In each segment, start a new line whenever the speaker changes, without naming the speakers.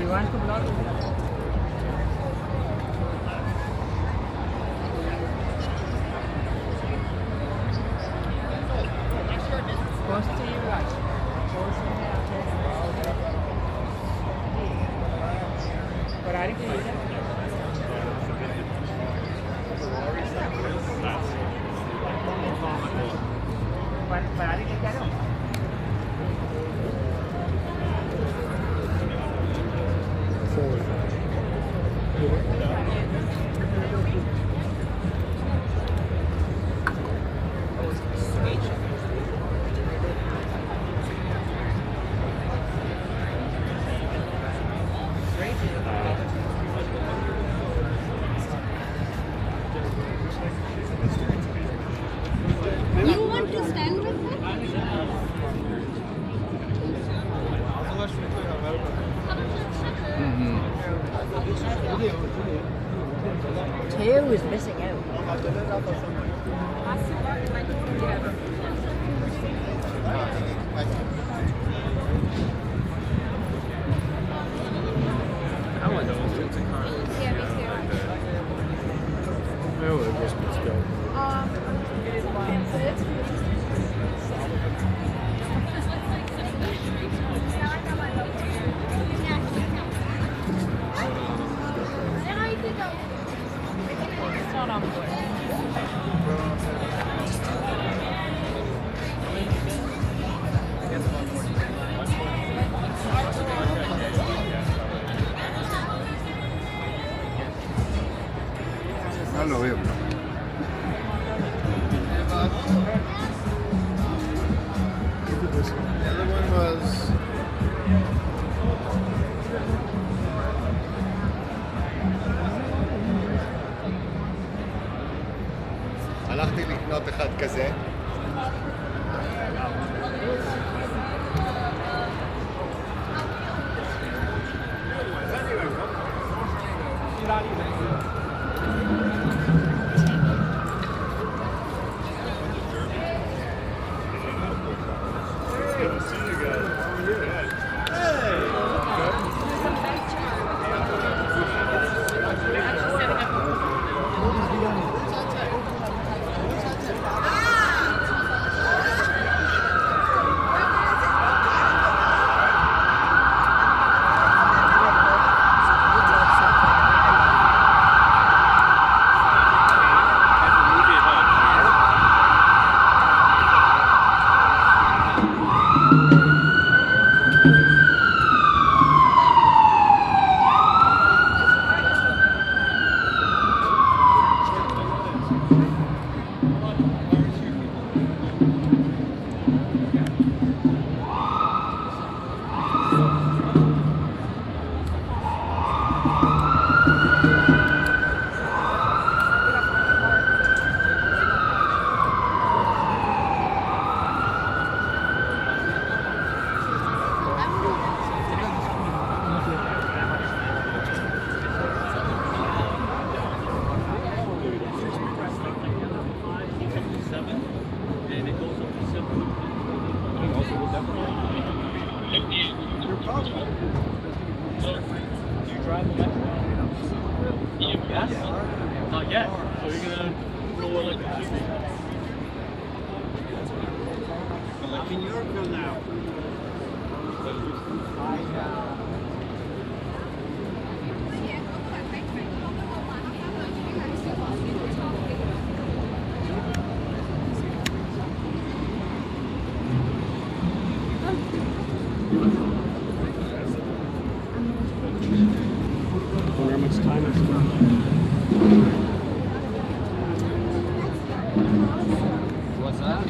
you want to vlog? Post to you guys. Ferrari की है? Ferrari की क्या है?
You want to stand with me?
Two is missing out.
I want those. It's a car.
Yeah, me too.
Oh, I guess let's go.
It's not on board.
I know him. Look at this one. The other one was. הלכתי לקנות אחד כזה.
Not yet. So you're gonna roll like a I'm in Yorkville now.
Wonder how much time it's got.
What's that?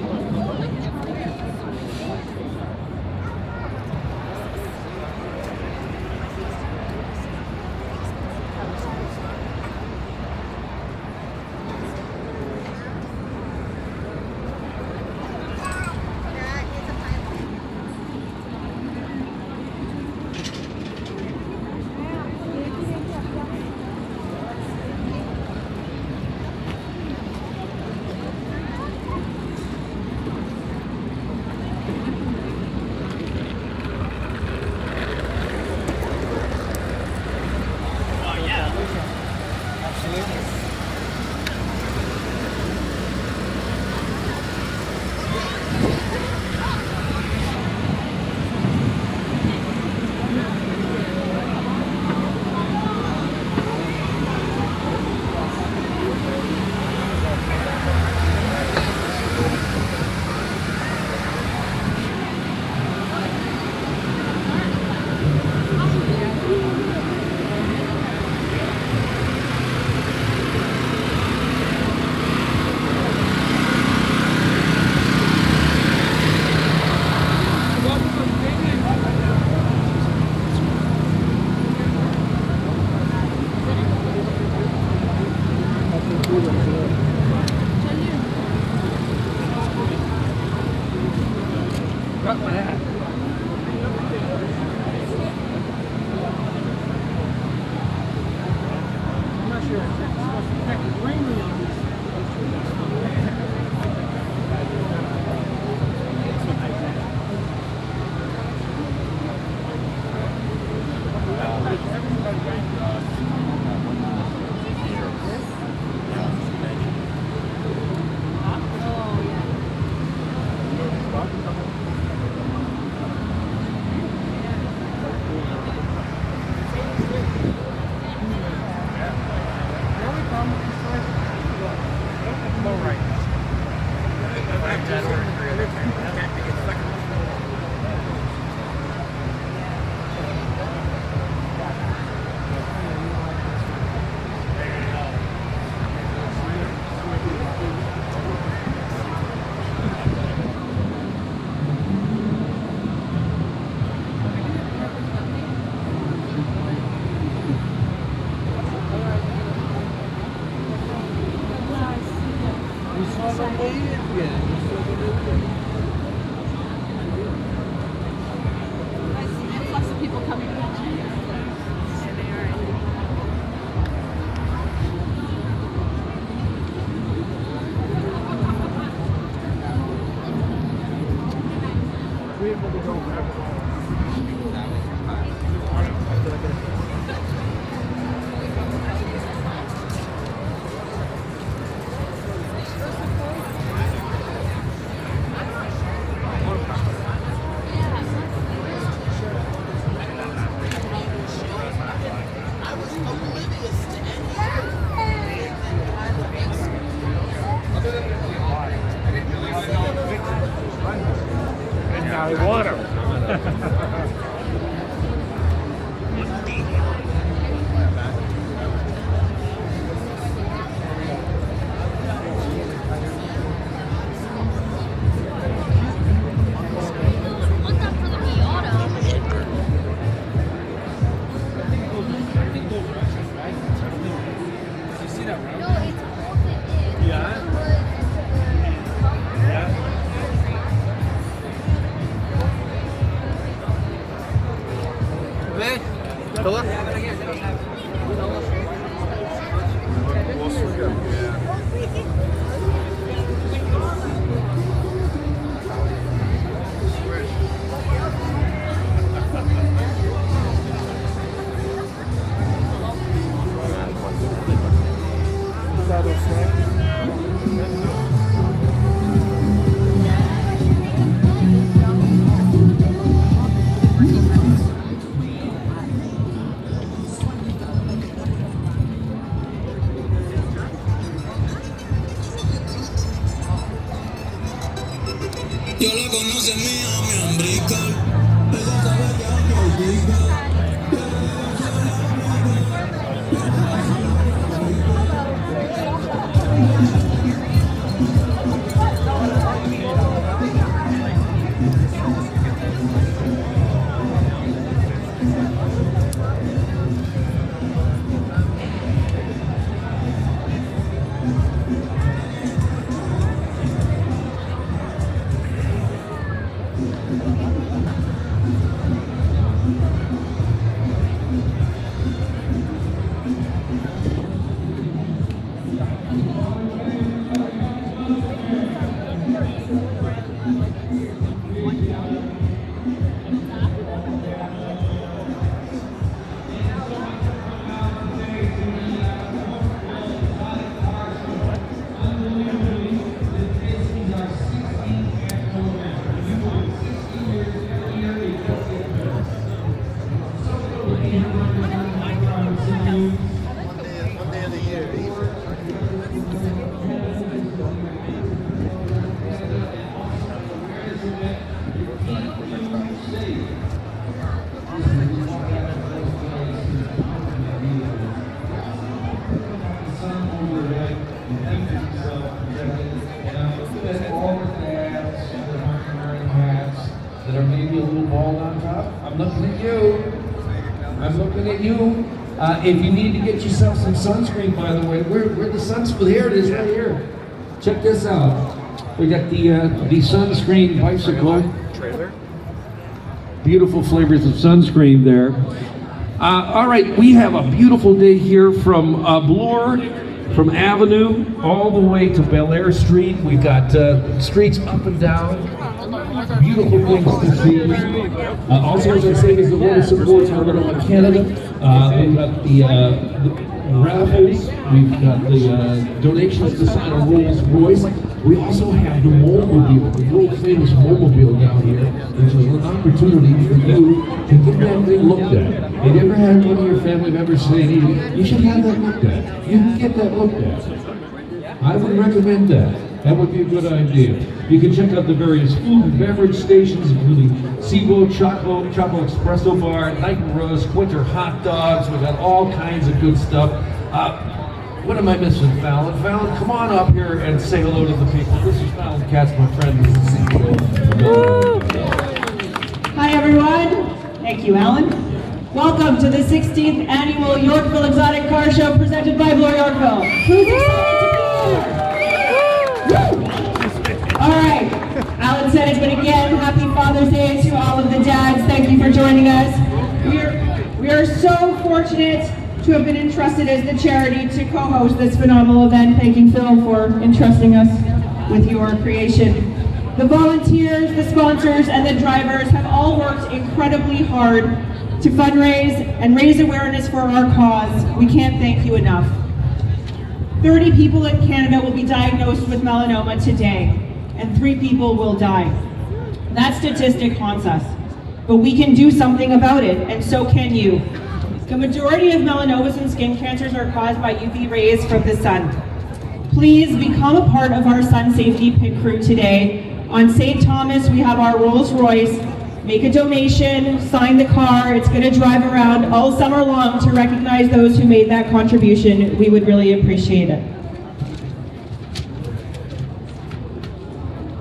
Hey, fella.
Yo la conoce mía, mi umbilical. Ella sabe que ando rica.
One day of the year,
That are maybe a little bald on top. I'm looking at you. I'm looking at you. If you need to get yourself some sunscreen, by the way, where the sunscreen? Here it is, right here. Check this out. We got the sunscreen bicycle.
trailer.
Beautiful flavors of sunscreen there. All right, we have a beautiful day here from Bloor, from Avenue, all the way to Bel Air Street. We've got streets up and down. Beautiful things to see. Also, as I say, is the one who supports Automotive Canada. We've got the raffles. We've got the donations to sign a Rolls Royce. We also have the Mobile, the world famous Mobile down here, which is an opportunity for you to get that thing looked at. Have you ever had one of your family members say to you, you should have that looked at? You can get that looked at. I would recommend that. That would be a good idea. You can check out the various food and beverage stations, including Seaboat, Choco Espresso Bar, Night and Rose, Winter Hot Dogs. We've got all kinds of good stuff. What am I missing, Fallon? Fallon, come on up here and say hello to the people. This is Fallon Katz, my friend. This is CEO.
Hi everyone. Thank you, Alan. Welcome to the 16th annual Yorkville Exotic Car Show presented by Bloor Yorkville. Who's excited to be here? All right, Alan said it, but again, happy Father's Day to all of the dads. Thank you for joining us. We are so fortunate to have been entrusted as the charity to co-host this phenomenal event. Thank you, Phil, for entrusting us with your creation. The volunteers, the sponsors, and the drivers have all worked incredibly hard to fundraise and raise awareness for our cause. We can't thank you enough. 30 people in Canada will be diagnosed with melanoma today, and 3 people will die. That statistic haunts us, but we can do something about it, and so can you. The majority of melanomas and skin cancers are caused by UV rays from the sun. Please become a part of our sun safety pit crew today. On St. Thomas, we have our Rolls Royce. Make a donation, sign the car. It's going to drive around all summer long to recognize those who made that contribution. We would really appreciate it.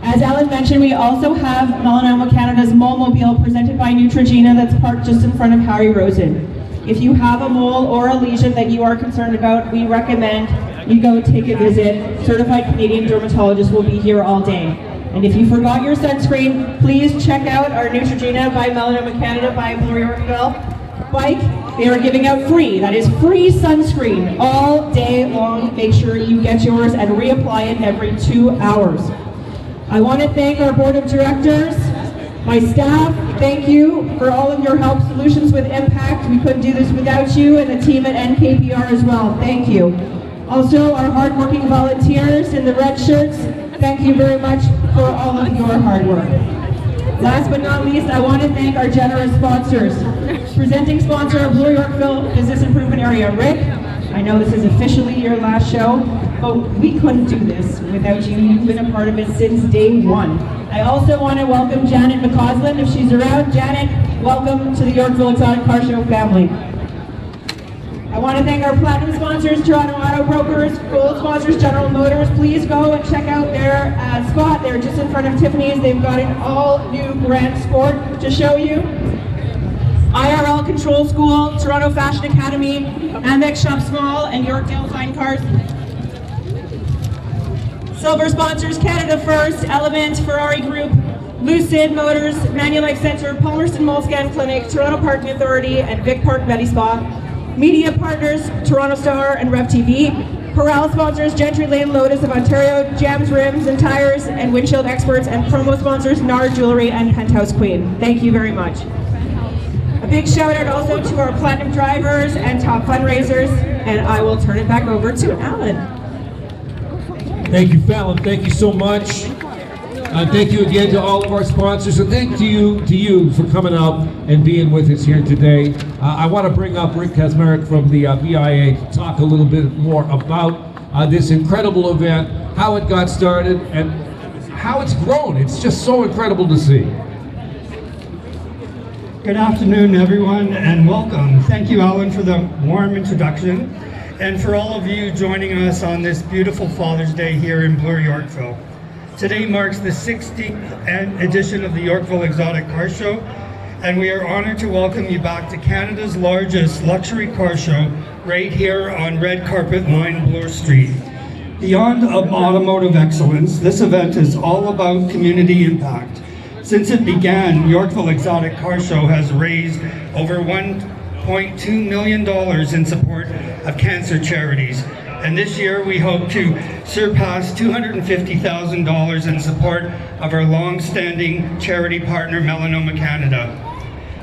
As Alan mentioned, we also have Melanoma Canada's Mole-Mobile presented by Neutrogena that's parked just in front of Harry Rosen. If you have a mole or a lesion that you are concerned about, we recommend you go take a visit. Certified Canadian dermatologists will be here all day. And if you forgot your sunscreen, please check out our Neutrogena by Melanoma Canada by Bloor Yorkville. bike, they are giving out free. That is free sunscreen all day long. Make sure you get yours and reapply it every 2 hours. I want to thank our board of directors, my staff. Thank you for all of your help. Solutions with Impact. We couldn't do this without you, and the team at NKPR as well. Thank you. Also, our hardworking volunteers in the red shirts. Thank you very much for all of your hard work. Last but not least, I want to thank our generous sponsors. Presenting sponsor of Bloor Yorkville Business Improvement Area, Rick. I know this is officially your last show, but we couldn't do this without you. You've been a part of it since day one. I also want to welcome Janet McCausland, if she's around. Janet, welcome to the Yorkville Exotic Car Show family. I want to thank our platinum sponsors, Toronto Auto Brokers, gold sponsors, General Motors. Please go and check out their spot. They're just in front of Tiffany's. They've got an all-new Grand Sport to show you. IRL Control School, Toronto Fashion Academy, Amex Shop Small, and Yorkdale Fine Cars. Silver sponsors, Canada First, Element, Ferrari Group, Lucid Motors, Manulife Center, Palmerston Molescan Clinic, Toronto Parking Authority, and Vic Park Medispa. Media partners, Toronto Star and Rev TV. Corral sponsors, Gentry Lane Lotus of Ontario, Jams Rims and Tires, and Windshield Experts, and promo sponsors, Nard Jewelry and Penthouse Queen. Thank you very much. A big shout out also to our platinum drivers and top fundraisers, and I will turn it back over to Alan.
Thank you, Fallon. Thank you so much. Thank you again to all of our sponsors, and thank you for coming out and being with us here today. I want to bring up Rick Kazmarek from the BIA to talk a little bit more about this incredible event, how it got started, and how it's grown. It's just so incredible to see.
Good afternoon, everyone, and welcome. Thank you, Alan, for the warm introduction, and for all of you joining us on this beautiful Father's Day here in Bloor, Yorkville. Today marks the 16th edition of the Yorkville Exotic Car Show, and we are honored to welcome you back to Canada's largest luxury car show right here on red carpet line Bloor Street. Beyond automotive excellence, this event is all about community impact. Since it began, Yorkville Exotic Car Show has raised over $1.2 million in support of cancer charities. And this year we hope to surpass $250,000 in support of our long-standing charity partner, Melanoma Canada.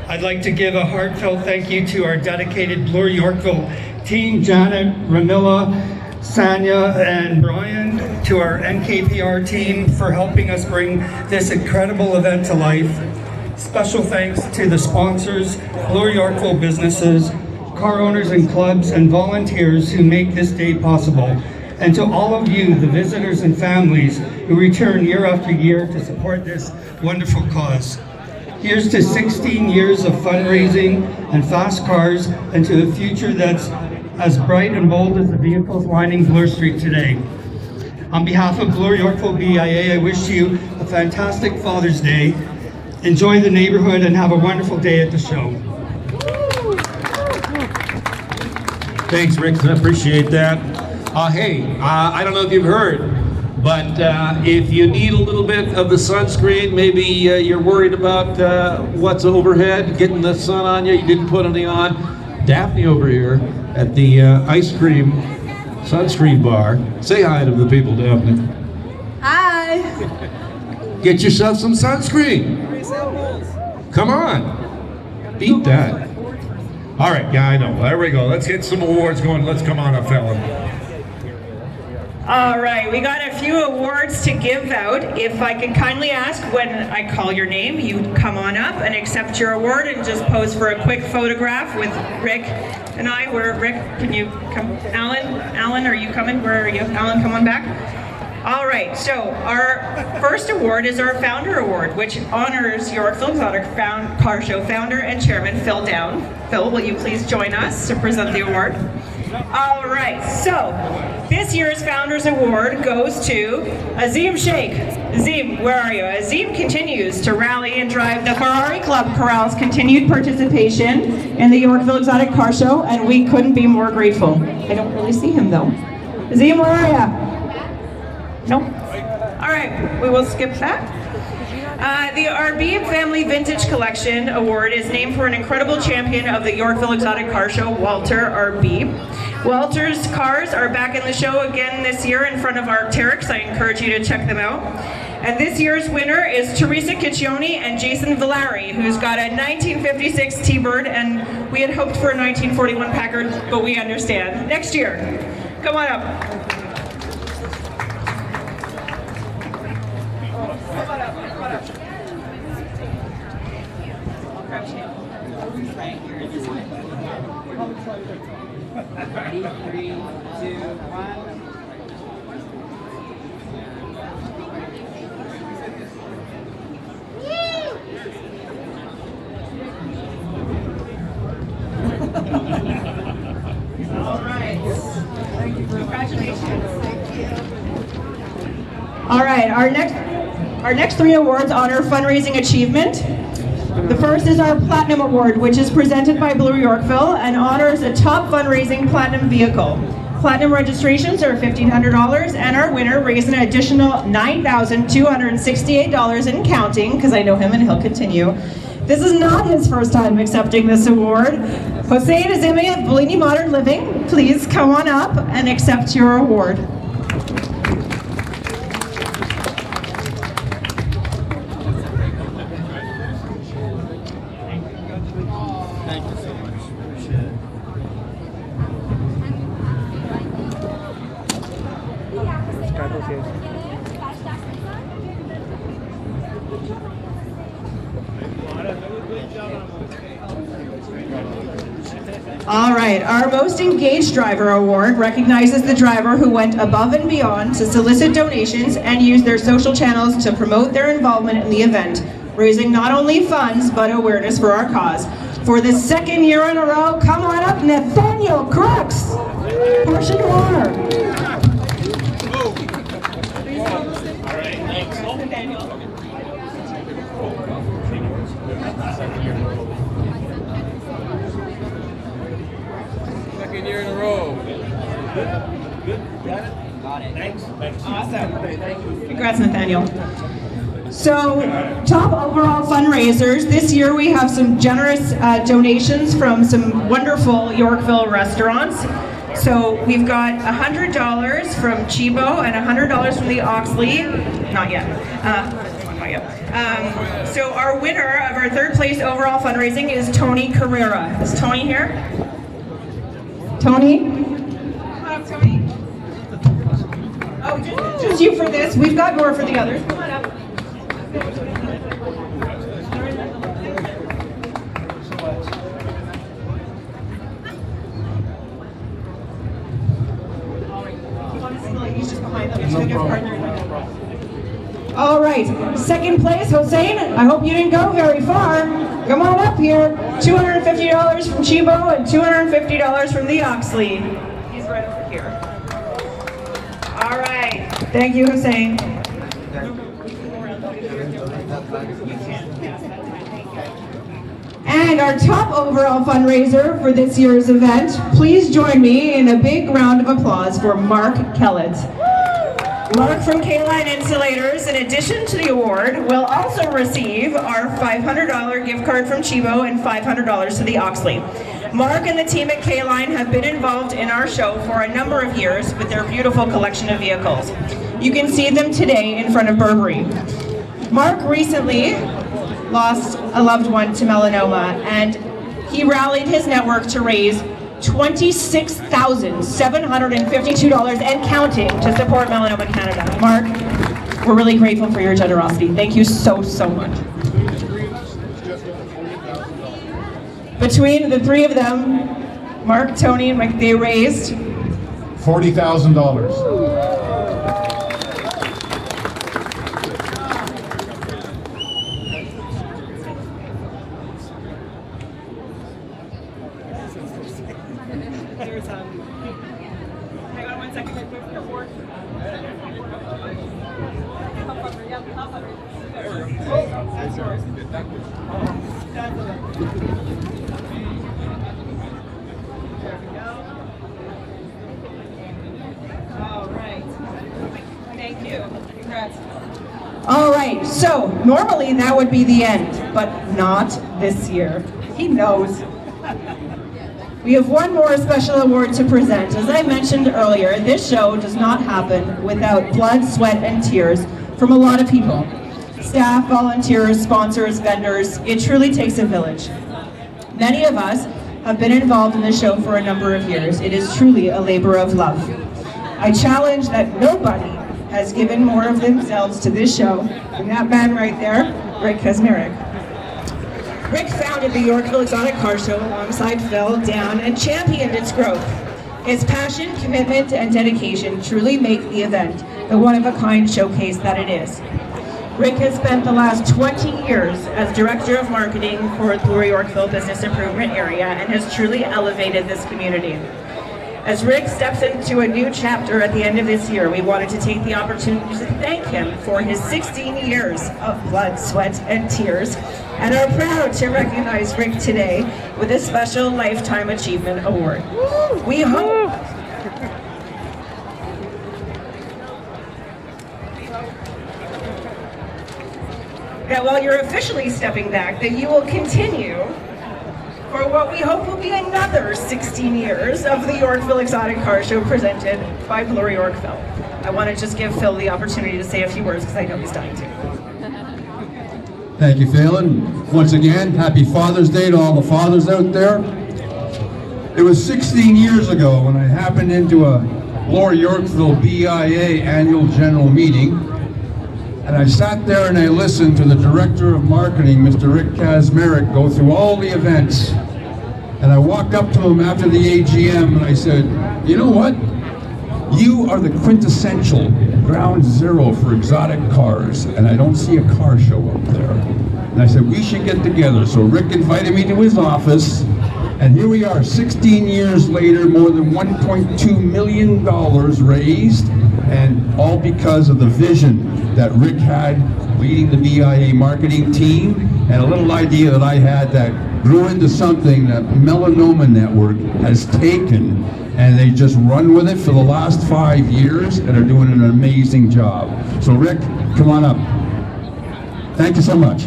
I'd like to give a heartfelt thank you to our dedicated Bloor Yorkville team, Janet, Ramilla, Sanya, and Brian, to our NKPR team for helping us bring this incredible event to life. Special thanks to the sponsors, Bloor Yorkville businesses, car owners and clubs, and volunteers who make this day possible. And to all of you, the visitors and families who return year after year to support this wonderful cause. Here's to 16 years of fundraising and fast cars, and to a future that's as bright and bold as the vehicles lining Bloor Street today. On behalf of Bloor Yorkville BIA, I wish you a fantastic Father's Day. Enjoy the neighborhood and have a wonderful day at the show.
Thanks, Rick. I appreciate that. I don't know if you've heard, but if you need a little bit of the sunscreen, maybe you're worried about what's overhead, getting the sun on you, you didn't put any on, Daphne over here at the ice cream sunscreen bar. Say hi to the people, Daphne.
Hi.
Get yourself some sunscreen. Come on. Beat that. All right, yeah, I know. There we go. Let's get some awards going. Let's come on up, fella.
All right, we got a few awards to give out. If I can kindly ask, when I call your name, you come on up and accept your award and just pose for a quick photograph with Rick and I. Where, Rick, can you come? Alan, are you coming? Where are you? Alan, come on back. All right, so our first award is our Founder Award, which honors Yorkville Exotic Car Show founder and chairman, Phil Down. Phil, will you please join us to present the award? All right, so this year's Founders Award goes to Azim Sheikh. Azim, where are you? Azim continues to rally and drive the Ferrari Club Corral's continued participation in the Yorkville Exotic Car Show, and we couldn't be more grateful. I don't really see him though. Azim, where are you? No? All right, we will skip that. The RB Family Vintage Collection Award is named for an incredible champion of the Yorkville Exotic Car Show, Walter RB. Walter's cars are back in the show again this year in front of Arc'teryx. I encourage you to check them out. And this year's winner is Teresa Ciccioni and Jason Villari, who's got a 1956 T-Bird, and we had hoped for a 1941 Packard, but we understand. Next year. Come on up.
Ready? 3, 2, 1.
All right. Thank you. Congratulations. Thank you. All right. Our next 3 awards honor fundraising achievement. The first is our Platinum Award, which is presented by Blue Yorkville and honors a top fundraising platinum vehicle. Platinum registrations are $1,500, and our winner raised an additional $9,268 and counting, because I know him and he'll continue. This is not his first time accepting this award. Hossein Azimi of Bellini Modern Living, please come on up and accept your award.
Thank you so much. Appreciate it.
All right, our Most Engaged Driver Award recognizes the driver who went above and beyond to solicit donations and use their social channels to promote their involvement in the event, raising not only funds, but awareness for our cause. For the second year in a row, come on up, Nathaniel Crooks, Porsche Noir.
All right, thanks.
Second year in a row.
Good. Got it? Got it. Thanks.
Awesome. Congrats, Nathaniel. So, top overall fundraisers. This year we have some generous donations from some wonderful Yorkville restaurants. So we've got $100 from Chibo and $100 from the Oxley. Not yet. Not yet. So our winner of our third place overall fundraising is Tony Carrera. Is Tony here? Tony? Come on up, Tony. Oh, just you for this. We've got more for the others. Come on up. All right, second place, Hossein. I hope you didn't go very far. Come on up here. $250 from Chibo and $250 from the Oxley. He's right over here. All right, thank you, Hossein. And our top overall fundraiser for this year's event, please join me in a big round of applause for Mark Kellett. Mark from K-Line Insulators, in addition to the award, will also receive our $500 gift card from Chibo and $500 to the Oxley. Mark and the team at K-Line have been involved in our show for a number of years with their beautiful collection of vehicles. You can see them today in front of Burberry. Mark recently lost a loved one to melanoma, and he rallied his network to raise $26,752 and counting to support Melanoma Canada. Mark, we're really grateful for your generosity. Thank you so much. Between the three of them, Mark, Tony, and Mike, they raised
$40,000.
Hang on 1 second. All right. Thank you. Congrats. All right. So, normally that would be the end, but not this year. He knows. We have one more special award to present. As I mentioned earlier, this show does not happen without blood, sweat, and tears from a lot of people. Staff, volunteers, sponsors, vendors, it truly takes a village. Many of us have been involved in the show for a number of years. It is truly a labor of love. I challenge that nobody has given more of themselves to this show than that man right there, Rick Kazmarek. Rick founded the Yorkville Exotic Car Show alongside Phil, Dan, and championed its growth. His passion, commitment, and dedication truly make the event the one-of-a-kind showcase that it is. Rick has spent the last 20 years as Director of Marketing for the Yorkville Business Improvement Area and has truly elevated this community. As Rick steps into a new chapter at the end of this year, we wanted to take the opportunity to thank him for his 16 years of blood, sweat, and tears, and are proud to recognize Rick today with a special Lifetime Achievement Award. We hope that while you're officially stepping back, that you will continue for what we hope will be another 16 years of the Yorkville Exotic Car Show presented by Blur Yorkville. I want to just give Phil the opportunity to say a few words because I know he's dying to.
Thank you, Phelan. Once again, happy Father's Day to all the fathers out there. It was 16 years ago when I happened into a Blur Yorkville BIA annual general meeting, and I sat there and I listened to the Director of Marketing, Mr. Rick Kazmarek, go through all the events. And I walked up to him after the AGM and I said, you know what? You are the quintessential ground zero for exotic cars, and I don't see a car show up there. And I said, we should get together. So Rick invited me to his office, and here we are, 16 years later, more than $1.2 million raised, and all because of the vision that Rick had leading the BIA marketing team, and a little idea that I had that grew into something that Melanoma Network has taken, and they just run with it for the last 5 years and are doing an amazing job. So Rick, come on up. Thank you so much.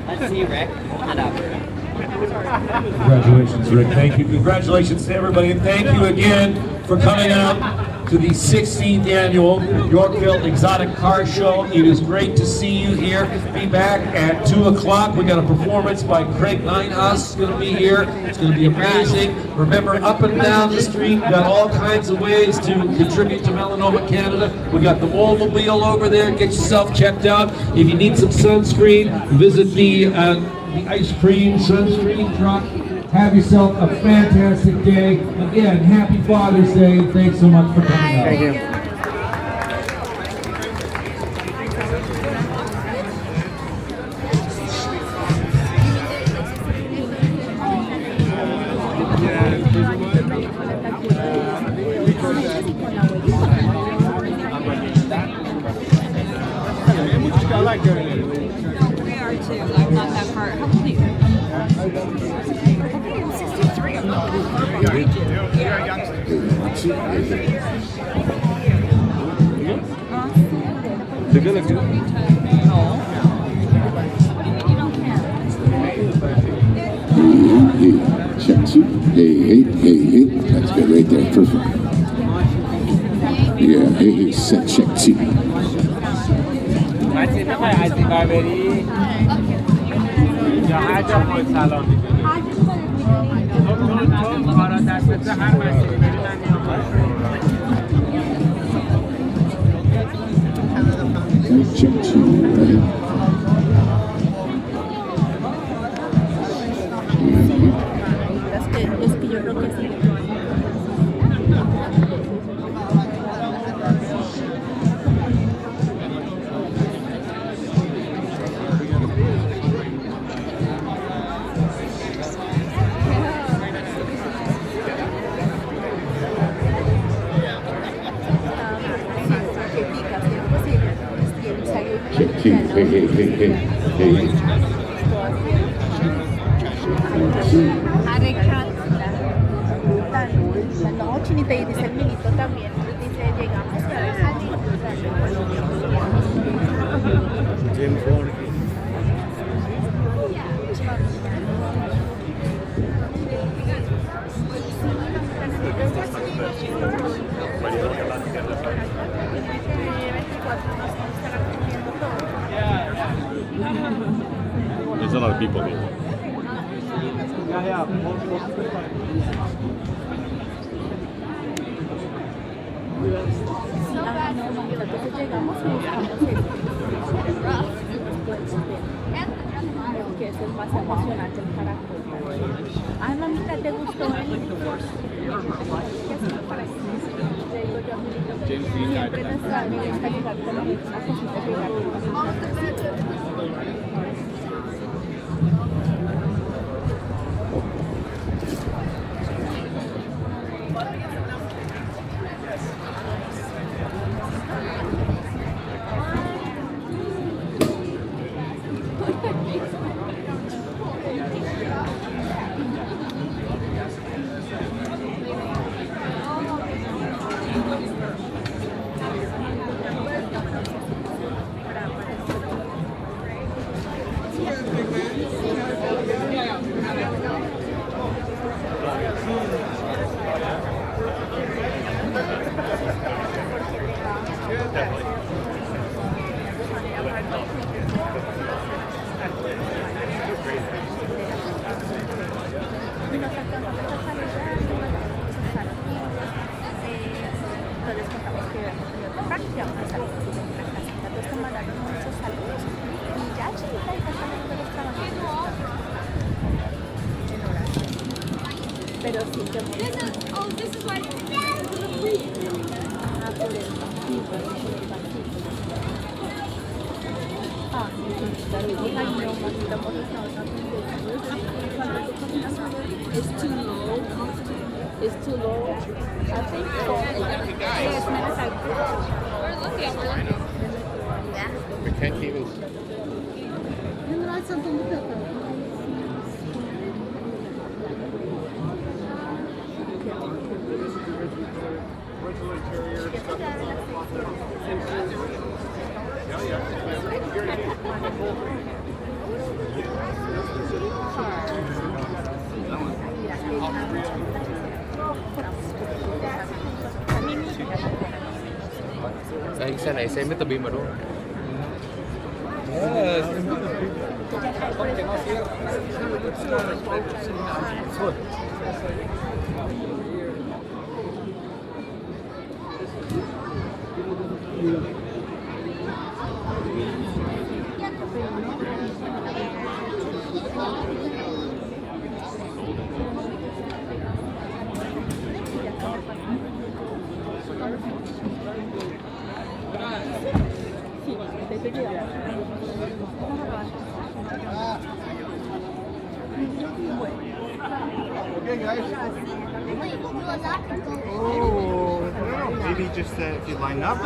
Let's see, Rick. Hold up.
Congratulations, Rick. Thank you. Congratulations to everybody, and thank you again for coming out to the 16th annual Yorkville Exotic Car Show. It is great to see you here. Be back at 2 o'clock. We got a performance by Craig Ninehouse going to be here. It's going to be amazing. Remember, up and down the street, we got all kinds of ways to contribute to Melanoma Canada. We got the Mobile over there. Get yourself checked out. If you need some sunscreen, visit the ice cream sunscreen truck. Have yourself a fantastic day. Again, happy Father's Day. Thanks so much for coming out.
Thank you.
We are too. I'm not that far. How old are you? I'm 63. I'm not that far behind you.
They're gonna do it.
Hey, check two. Hey. That's good right there. Perfect. Yeah, hey, set, check two. Check two.
Es que yo creo que sí.
hey, hey, hey, hey, hey.
No, Chinita, y dice el minito también. Dice, llegamos y a ver salimos.
There's a lot of people here.
Entonces llegamos y buscamos que es el más emocionante, el caracol. Ay, mamita, ¿te gustó el siempre nuestra amiga está llegar con la misma cosita que pero sí que this is why it's too low. It's too low. I think so. Yes, we're looking. Yeah.
We can't even.
You like something to look at.
Xe này xe Mr. Bean mà đúng không?
Okay, guys. Oh, maybe just if you line up.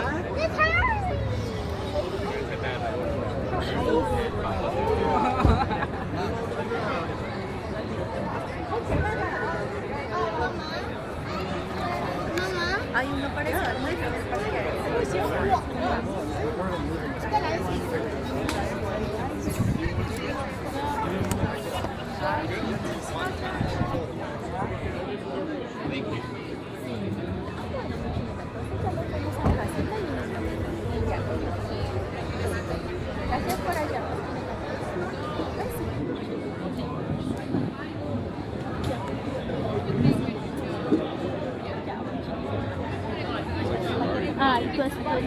Hay uno parecido al nuestro. Gracias por allá. Ah, y tu esposo.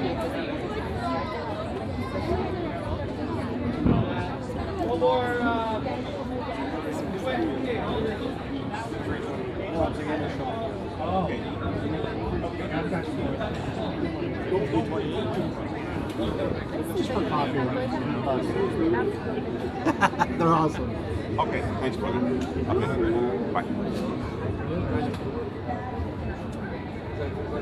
Just for coffee. They're awesome. Okay, thanks, brother. Okay, bye.